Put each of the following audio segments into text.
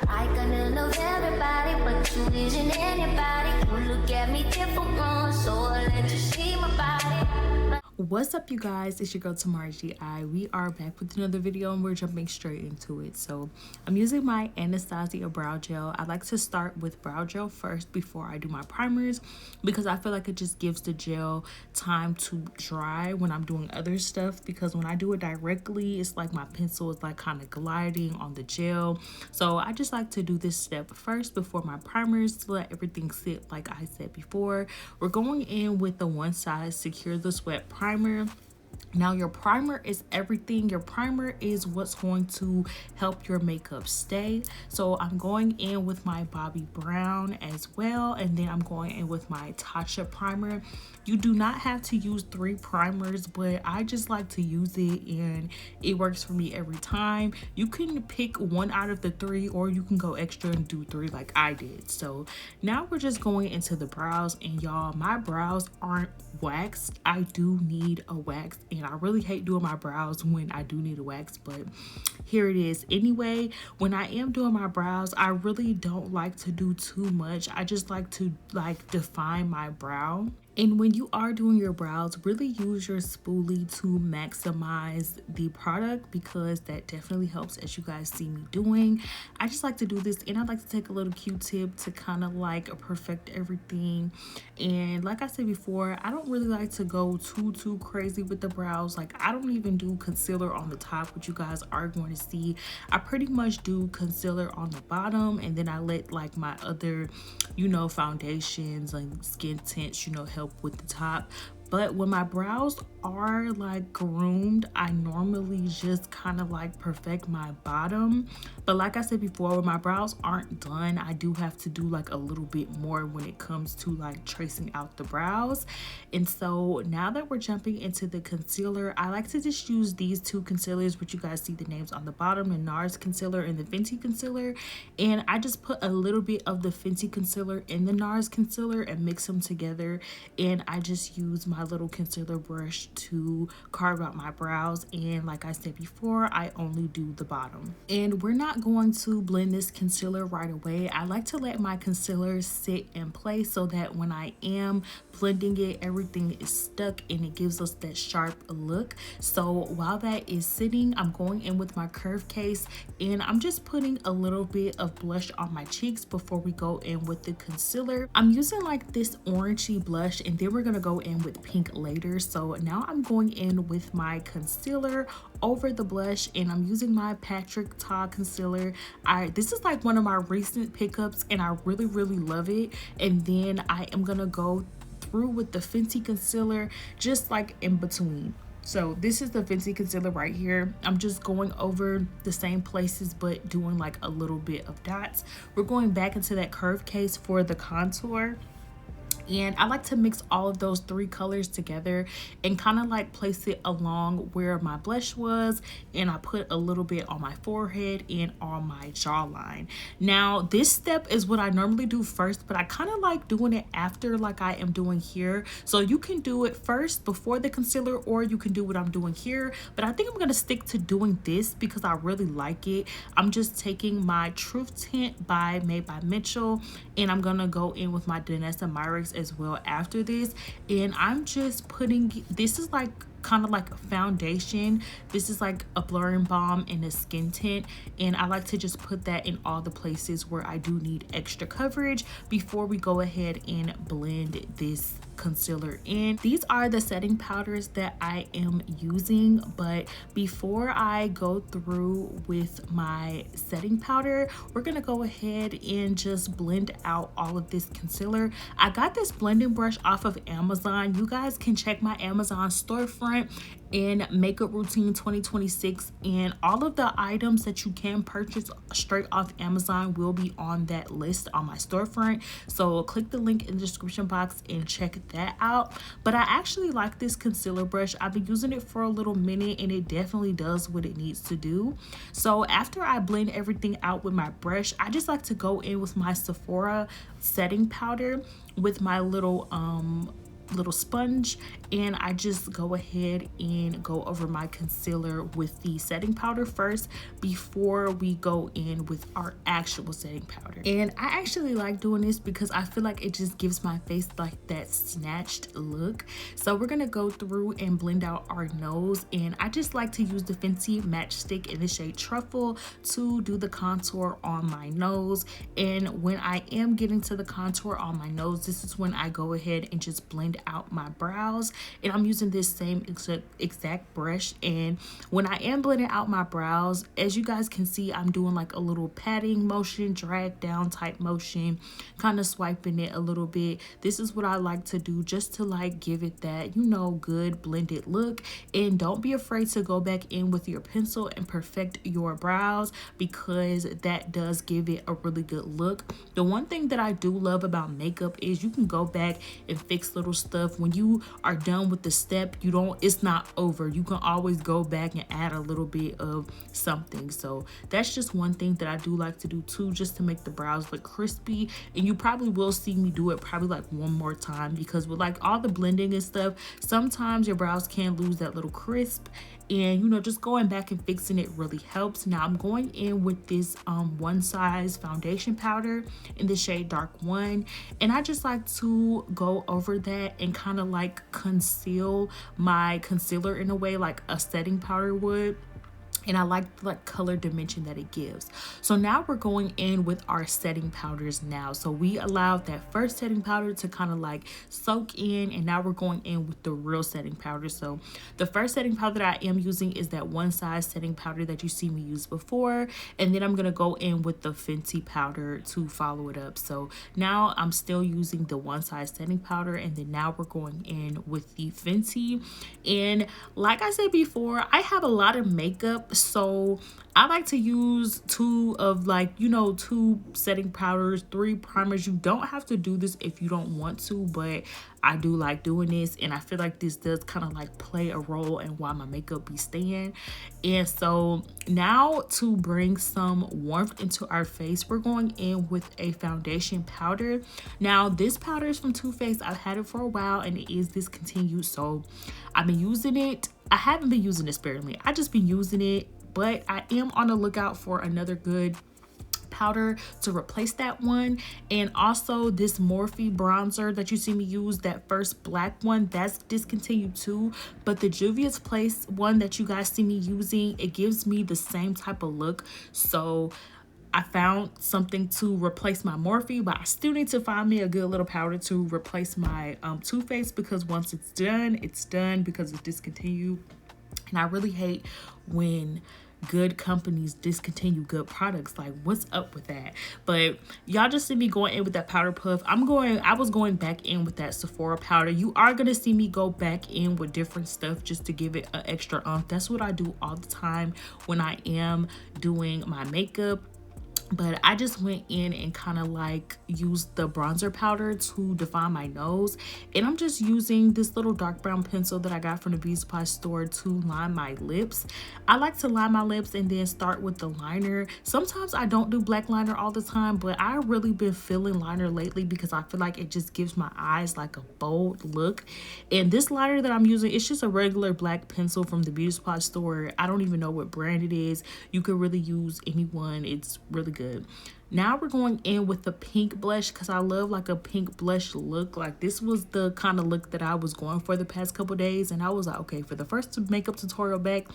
I kinda love everybody, but you isn't anybody. You look at me different, so I let you see my body. What's up, you guys? It's your girl Tymarrahgi. We are back with another video and we're jumping straight into it. So I'm using my Anastasia brow gel. I like to start with brow gel first before I do my primers because I feel like it just gives the gel time to dry when I'm doing other stuff, because when I do it directly, it's like my pencil is like kind of gliding on the gel. So I just like to do this step first before my primers to let everything sit. Like I said before, we're going in with the One Size Secure the Sweat primer. Now your primer is everything. Your primer is what's going to help your makeup stay. So I'm going in with my Bobbi Brown as well, and then I'm going in with my Tatcha primer. You do not have to use 3 primers, but I just like to use it and it works for me every time. You can pick one out of the 3, or you can go extra and do 3 like I did. So now we're just going into the brows, and y'all, my brows aren't waxed. I do need a wax, and I really hate doing my brows when I do need a wax, but here it is. Anyway, when I am doing my brows, I really don't like to do too much. I just like to define my brow. And when you are doing your brows, really use your spoolie to maximize the product, because that definitely helps, as you guys see me doing. I just like to do this, and I like to take a little Q-tip to kind of like perfect everything. And like I said before, I don't really like to go too crazy with the brows. Like, I don't even do concealer on the top, which you guys are going to see. I pretty much do concealer on the bottom, and then I let like my other, you know, foundations like skin tints, you know, help with the top. But when my brows are like groomed, I normally just kind of like perfect my bottom. But like I said before, when my brows aren't done, I do have to do like a little bit more when it comes to like tracing out the brows. And so now that we're jumping into the concealer, I like to just use these 2 concealers, which you guys see the names on the bottom, the Nars concealer and the Fenty concealer. And I just put a little bit of the Fenty concealer in the Nars concealer and mix them together. And I just use my little concealer brush to carve out my brows. And like I said before, I only do the bottom. And we're not going to blend this concealer right away. I like to let my concealer sit in place so that when I am blending it, everything is stuck and it gives us that sharp look. So while that is sitting, I'm going in with my curve case, and I'm just putting a little bit of blush on my cheeks before we go in with the concealer. I'm using like this orangey blush, and then we're gonna go in with pink later. So now I'm going in with my concealer over the blush, and I'm using my Patrickta concealer. This is like one of my recent pickups, and I really love it. And then I am gonna go through with the Fenty concealer just like in between. So this is the Fenty concealer right here. I'm just going over the same places but doing like a little bit of dots. We're going back into that curve case for the contour. And I like to mix all of those 3 colors together and kind of like place it along where my blush was, and I put a little bit on my forehead and on my jawline. Now this step is what I normally do first, but I kind of like doing it after, like I am doing here. So you can do it first before the concealer, or you can do what I'm doing here, but I think I'm gonna stick to doing this because I really like it. I'm just taking my Truth Tint Made by Mitchell, and I'm gonna go in with my Danessa myrick as well after this. And I'm just putting, this is like kind of like a foundation. This is like a blurring balm and a skin tint, and I like to just put that in all the places where I do need extra coverage before we go ahead and blend this concealer in. These are the setting powders that I am using, but before I go through with my setting powder, we're gonna go ahead and just blend out all of this concealer. I got this blending brush off of Amazon. You guys can check my Amazon storefront in Makeup Routine 2026, and all of the items that you can purchase straight off Amazon will be on that list on my storefront. So click the link in the description box and check that out. But I actually like this concealer brush. I've been using it for a little minute, and it definitely does what it needs to do. So after I blend everything out with my brush, I just like to go in with my Sephora setting powder with my little little sponge, and I just go ahead and go over my concealer with the setting powder first before we go in with our actual setting powder. And I actually like doing this because I feel like it just gives my face like that snatched look. So we're gonna go through and blend out our nose, and I just like to use the Fenty matchstick in the shade Truffle to do the contour on my nose. And when I am getting to the contour on my nose, this is when I go ahead and just blend out my brows. And I'm using this same exact brush, and when I am blending out my brows, as you guys can see, I'm doing like a little patting motion, drag down type motion, kind of swiping it a little bit. This is what I like to do just to like give it that, you know, good blended look. And don't be afraid to go back in with your pencil and perfect your brows, because that does give it a really good look. The one thing that I do love about makeup is you can go back and fix little stuff. When you are done with the step, it's not over. You can always go back and add a little bit of something. So that's just one thing that I do like to do too, just to make the brows look crispy. And you probably will see me do it probably like one more time, because with like all the blending and stuff, sometimes your brows can lose that little crisp, and you know, just going back and fixing it really helps. Now I'm going in with this One Size foundation powder in the shade Dark 1, and I just like to go over that and kind of like conceal my concealer in a way like a setting powder would. And I like color dimension that it gives. So now we're going in with our setting powders now. So we allowed that first setting powder to kind of like soak in, and now we're going in with the real setting powder. So the first setting powder that I am using is that One Size setting powder that you see me use before, and then I'm gonna go in with the Fenty powder to follow it up. So now I'm still using the One Size setting powder, and then now we're going in with the Fenty. And like I said before, I have a lot of makeup, so I like to use two setting powders, 3 primers. You don't have to do this if you don't want to, but I do like doing this, and I feel like this does kind of like play a role in why my makeup be staying. And so now to bring some warmth into our face, we're going in with a foundation powder. Now this powder is from Too Faced. I've had it for a while and it is discontinued, so I've been using it. I haven't been using it sparingly. I just been using it, but I am on the lookout for another good powder to replace that one. And also this Morphe bronzer that you see me use, that first black one, that's discontinued too. But the Juvia's Place one that you guys see me using, it gives me the same type of look. So I found something to replace my Morphe, but I still need to find me a good little powder to replace my Too Faced, because once it's done because it's discontinued. And I really hate when good companies discontinue good products. Like, what's up with that? But y'all just see me going in with that powder puff. I was going back in with that Sephora powder. You are gonna see me go back in with different stuff just to give it an extra umph. That's what I do all the time when I am doing my makeup. But I just went in and kind of like used the bronzer powder to define my nose. And I'm just using this little dark brown pencil that I got from the beauty supply store to line my lips. I like to line my lips and then start with the liner. Sometimes I don't do black liner all the time, but I really been feeling liner lately because I feel like it just gives my eyes like a bold look. And this liner that I'm using, it's just a regular black pencil from the beauty supply store. I don't even know what brand it is. You could really use any one. It's really good. Now we're going in with the pink blush because I love like a pink blush look. Like, this was the kind of look that I was going for the past couple days, and I was like, okay, for the first makeup tutorial back,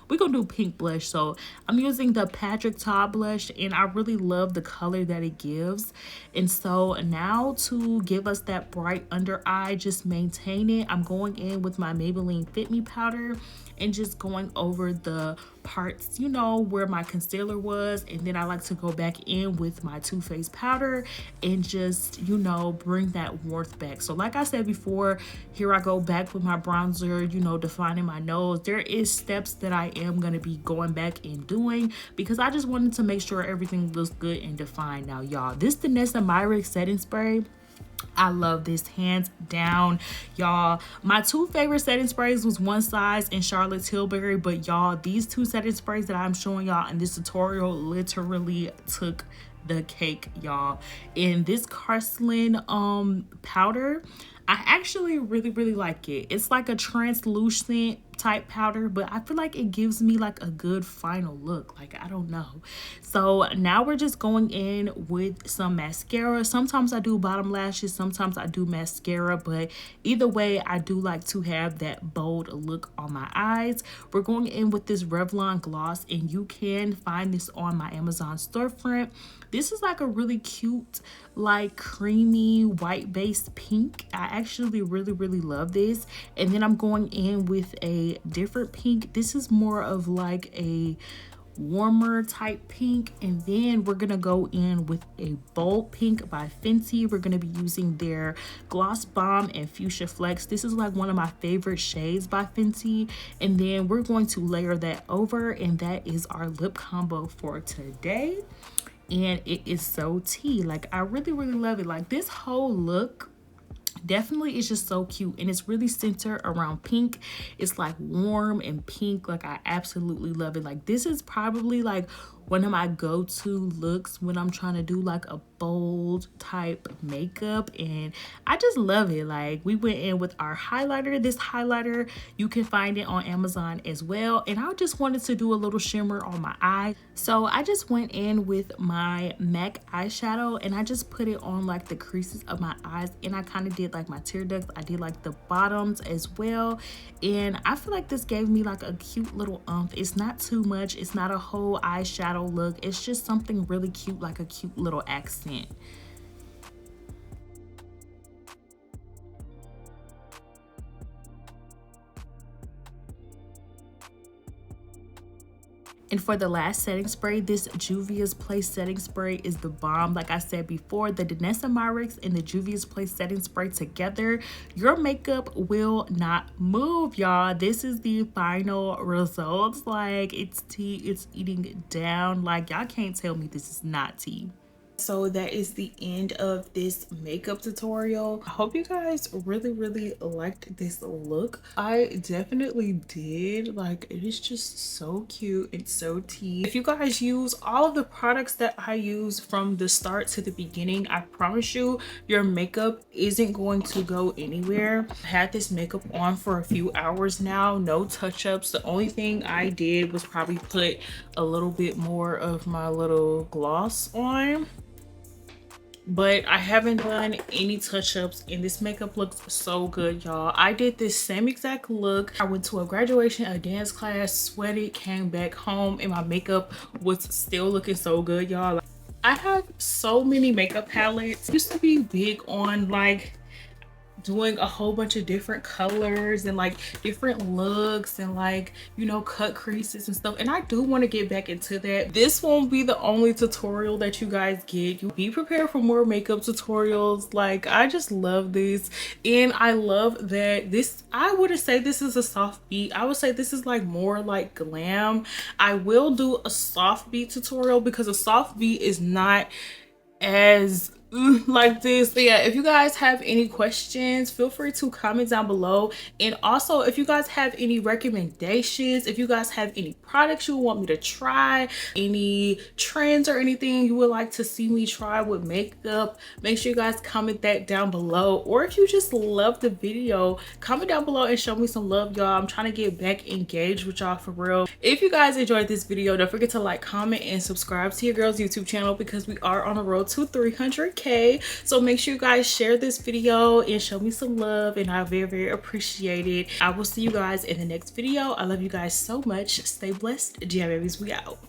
we're gonna do pink blush. So I'm using the Patrickta blush, and I really love the color that it gives. And so now to give us that bright under eye, just maintain it, I'm going in with my Maybelline Fit Me powder and just going over the parts, you know, where my concealer was. And then I like to go back in with my Too Faced powder and just, you know, bring that warmth back. So like I said before, here I go back with my bronzer, you know, defining my nose. There is steps that I am going to be going back and doing because I just wanted to make sure everything looks good and defined. Now y'all, this Danessa myrick setting spray, I love this, hands down, y'all. My 2 favorite setting sprays was One Size and Charlotte Tilbury, but y'all, these 2 setting sprays that I'm showing y'all in this tutorial literally took the cake, y'all. And this porcelain powder, I actually really like it. It's like a translucent type powder, but I feel like it gives me like a good final look. Like, I don't know. So now we're just going in with some mascara. Sometimes I do bottom lashes, sometimes I do mascara, but either way I do like to have that bold look on my eyes. We're going in with this Revlon gloss, and you can find this on my Amazon storefront. This is like a really cute, like creamy white based pink. I actually really love this. And then I'm going in with a different pink. This is more of like a warmer type pink, and then we're gonna go in with a bold pink by Fenty. We're gonna be using their gloss balm and fuchsia flex. This is like one of my favorite shades by Fenty, and then we're going to layer that over, and that is our lip combo for today. And it is so tea. Like, I really love it. Like, this whole look definitely is just so cute, and it's really centered around pink. It's like warm and pink. Like, I absolutely love it. Like, this is probably like one of my go-to looks when I'm trying to do like a bold type makeup, and I just love it. Like, we went in with our highlighter. This highlighter, you can find it on Amazon as well, and I just wanted to do a little shimmer on my eye, so I just went in with my MAC eyeshadow, and I just put it on like the creases of my eyes, and I kind of did like my tear ducts. I did like the bottoms as well, and I feel like this gave me like a cute little It's not too much. It's not a whole eyeshadow look. It's just something really cute, like a cute little accent. And for the last setting spray, this Juvia's Place setting spray is the bomb. Like I said before, the Danessa myrick and the Juvia's Place setting spray together, your makeup will not move, y'all. This is the final results. Like, it's tea, it's eating down. Like, y'all can't tell me this is not tea. So that is the end of this makeup tutorial. I hope you guys really liked this look. I definitely did. Like, it is just so cute and so tea. If you guys use all of the products that I use from the start to the beginning, I promise you your makeup isn't going to go anywhere. I had this makeup on for a few hours now, no touch-ups. The only thing I did was probably put a little bit more of my little gloss on, but I haven't done any touch-ups, and this makeup looks so good, y'all. I did this same exact look. I went to a graduation, a dance class, sweated, came back home, and my makeup was still looking so good, y'all. I have so many makeup palettes. I used to be big on like doing a whole bunch of different colors and like different looks and like, you know, cut creases and stuff, and I do want to get back into that. This won't be the only tutorial that you guys get. You be prepared for more makeup tutorials. Like, I just love this, and I love that this, I wouldn't say this is a soft beat. I would say this is like more like glam. I will do a soft beat tutorial because a soft beat is not as like this. But yeah, if you guys have any questions, feel free to comment down below. And also, if you guys have any recommendations, if you guys have any products you want me to try, any trends or anything you would like to see me try with makeup, make sure you guys comment that down below. Or if you just love the video, comment down below and show me some love, y'all. I'm trying to get back engaged with y'all for real. If you guys enjoyed this video, don't forget to like, comment, and subscribe to your girl's YouTube channel because we are on the road to 300K. So make sure you guys share this video and show me some love, and I very appreciate it. I will see you guys in the next video. I love you guys so much. Stay blessed. Jam babies, we out.